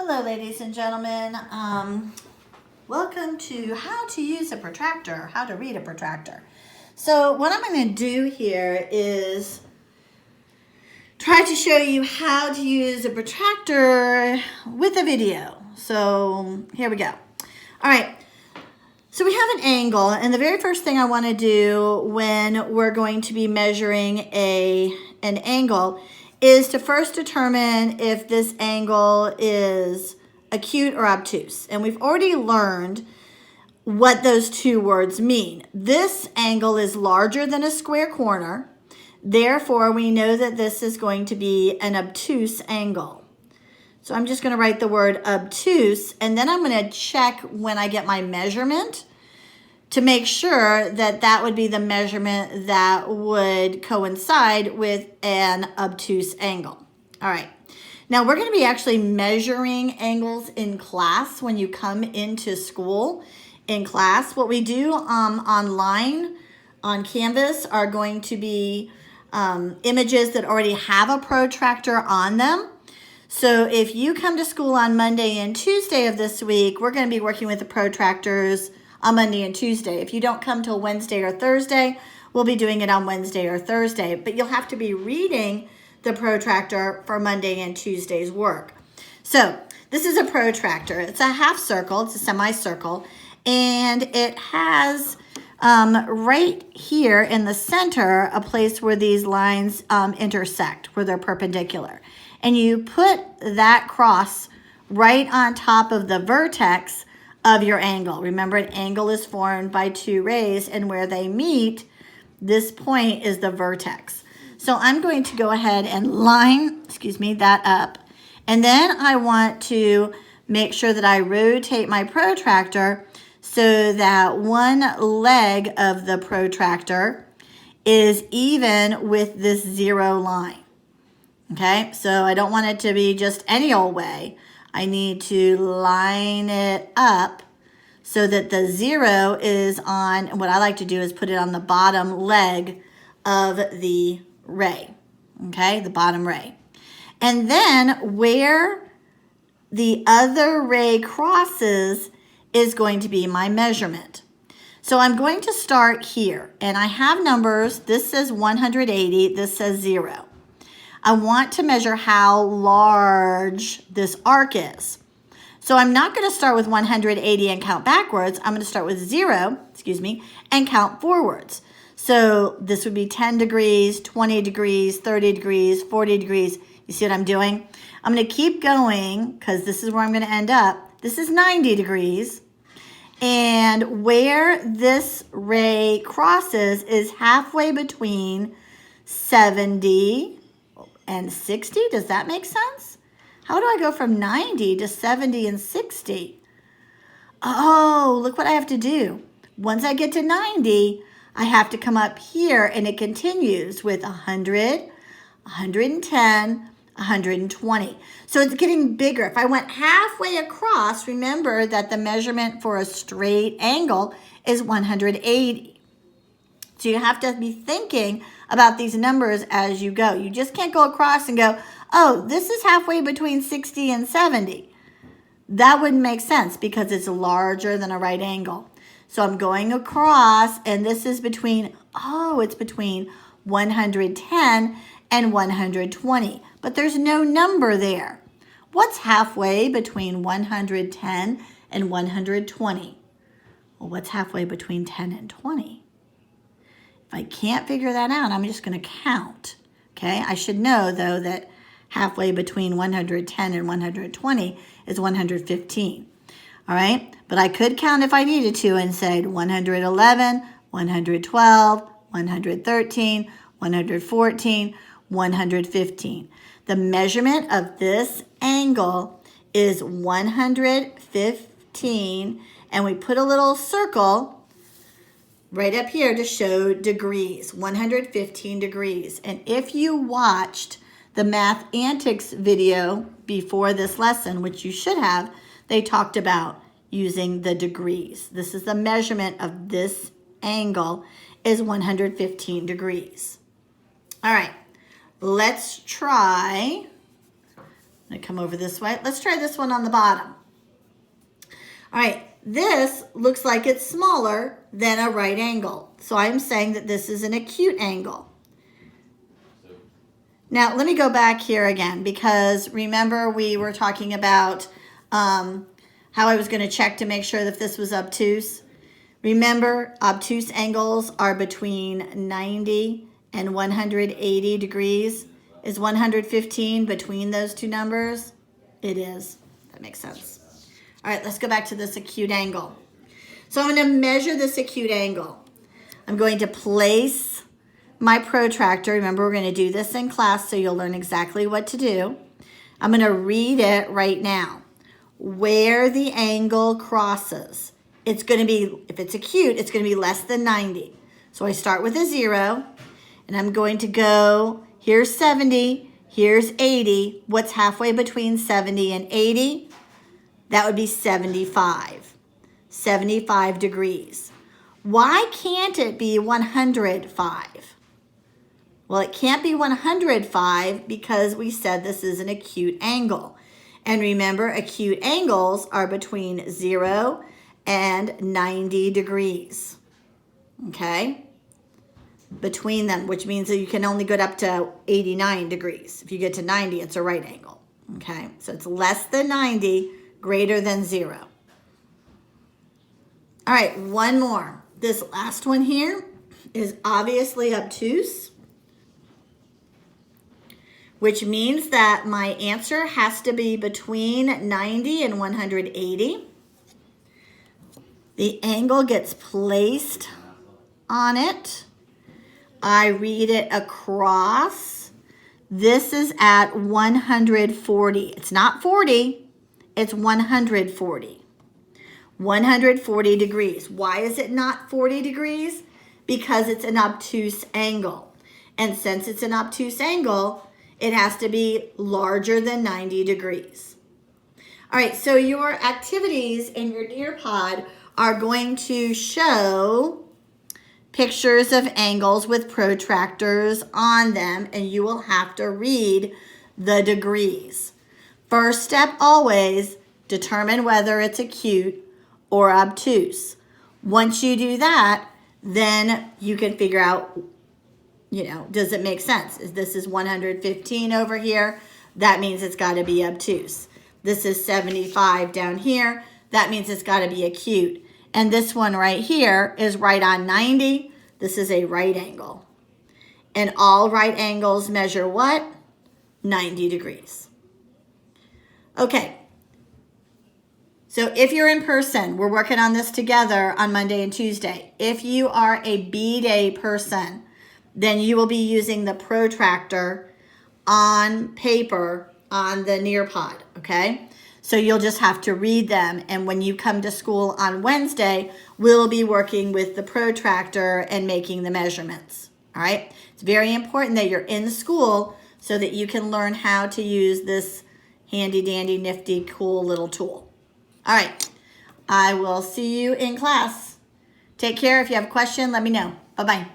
Hello, ladies and gentlemen. Welcome to how to use a protractor, how to read a protractor. So what I'm going to do here is try to show you how to use a protractor with a video. So here we go. All right. So we have an angle, and the very first thing I want to do when we're going to be measuring an angle is to first determine if this angle is acute or obtuse. And we've already learned what those two words mean. This angle is larger than a square corner. Therefore, we know that this is going to be an obtuse angle. So I'm just going to write the word obtuse, and then I'm going to check when I get my measurement to make sure that that would be the measurement that would coincide with an obtuse angle. All right. Now we're going to be actually measuring angles in class when you come into school in class. What we do online on Canvas are going to be images that already have a protractor on them. So if you come to school on Monday and Tuesday of this week, we're going to be working with the protractors on Monday and Tuesday. If you don't come till Wednesday or Thursday, we'll be doing it on Wednesday or Thursday. But you'll have to be reading the protractor for Monday and Tuesday's work. So this is a protractor. It's a half circle. It's a semicircle. And it has right here in the center a place where these lines intersect, where they're perpendicular. And you put that cross right on top of the vertex of your angle. Remember, an angle is formed by two rays, and where they meet, this point is the vertex. So I'm going to go ahead and line, that up. And then I want to make sure that I rotate my protractor so that one leg of the protractor is even with this zero line. Okay, so I don't want it to be just any old way. I need to line it up so that the zero is on, what I like to do is put it on the bottom leg of the ray, okay, the bottom ray. And then where the other ray crosses is going to be my measurement. So I'm going to start here, and I have numbers. This says 180, this says 0. I want to measure how large this arc is. So I'm not going to start with 180 and count backwards. I'm going to start with 0, and count forwards. So this would be 10 degrees, 20 degrees, 30 degrees, 40 degrees. You see what I'm doing? I'm going to keep going because this is where I'm going to end up. This is 90 degrees. And where this ray crosses is halfway between 70 and 60. Does that make sense? How do I go from 90 to 70 and 60? Oh, look what I have to do. Once I get to 90, I have to come up here, and it continues with 100, 110, 120. So it's getting bigger. If I went halfway across, remember that the measurement for a straight angle is 180. So you have to be thinking about these numbers as you go. You just can't go across and go, oh, this is halfway between 60 and 70. That wouldn't make sense because it's larger than a right angle. So I'm going across, and this is between, it's between 110 and 120. But there's no number there. What's halfway between 110 and 120? Well, what's halfway between 10 and 20? If I can't figure that out, I'm just going to count. Okay, I should know, though, that halfway between 110 and 120 is 115. All right, but I could count if I needed to and say 111, 112, 113, 114, 115. The measurement of this angle is 115, and we put a little circle right up here to show degrees, 115 degrees. And if you watched the Math Antics video before this lesson, which you should have, they talked about using the degrees. This is the measurement of this angle is 115 degrees. All right, let's try I'm gonna come over this way. Let's try this one on the bottom. All right, this looks like it's smaller than a right angle. So I'm saying that this is an acute angle. Now, let me go back here again, because remember we were talking about how I was going to check to make sure that this was obtuse. Remember, obtuse angles are between 90 and 180 degrees. Is 115 between those two numbers? It is. That makes sense. All right, let's go back to this acute angle. So I'm going to measure this acute angle. I'm going to place my protractor. Remember, we're going to do this in class, so you'll learn exactly what to do. I'm going to read it right now. Where the angle crosses, it's going to be, if it's acute, it's going to be less than 90. So I start with a 0, and I'm going to go, here's 70, here's 80. What's halfway between 70 and 80? That would be 75. 75 degrees. Why can't it be 105? Well, it can't be 105 because we said this is an acute angle. And remember, acute angles are between 0 and 90 degrees. Okay? Between them, which means that you can only go up to 89 degrees. If you get to 90, it's a right angle. Okay? So it's less than 90, greater than 0. All right, one more. This last one here is obviously obtuse, which means that my answer has to be between 90 and 180. The angle gets placed on it. I read it across. This is at 140. It's not 40, it's 140. 140 degrees. Why is it not 40 degrees? Because it's an obtuse angle. And since it's an obtuse angle, it has to be larger than 90 degrees. All right, so your activities in your Nearpod are going to show pictures of angles with protractors on them, and you will have to read the degrees. First step always, determine whether it's acute or obtuse. Once you do that, then you can figure out, does it make sense? This is 115 over here. That means it's got to be obtuse. This is 75 down here. That means it's got to be acute. And this one right here is right on 90. This is a right angle. And all right angles measure what? 90 degrees. Okay. So if you're in person, we're working on this together on Monday and Tuesday. If you are a B-Day person, then you will be using the protractor on paper on the Nearpod, okay? So you'll just have to read them. And when you come to school on Wednesday, we'll be working with the protractor and making the measurements, all right? It's very important that you're in school so that you can learn how to use this handy dandy, nifty, cool little tool. All right, I will see you in class. Take care. If you have a question, let me know. Bye-bye.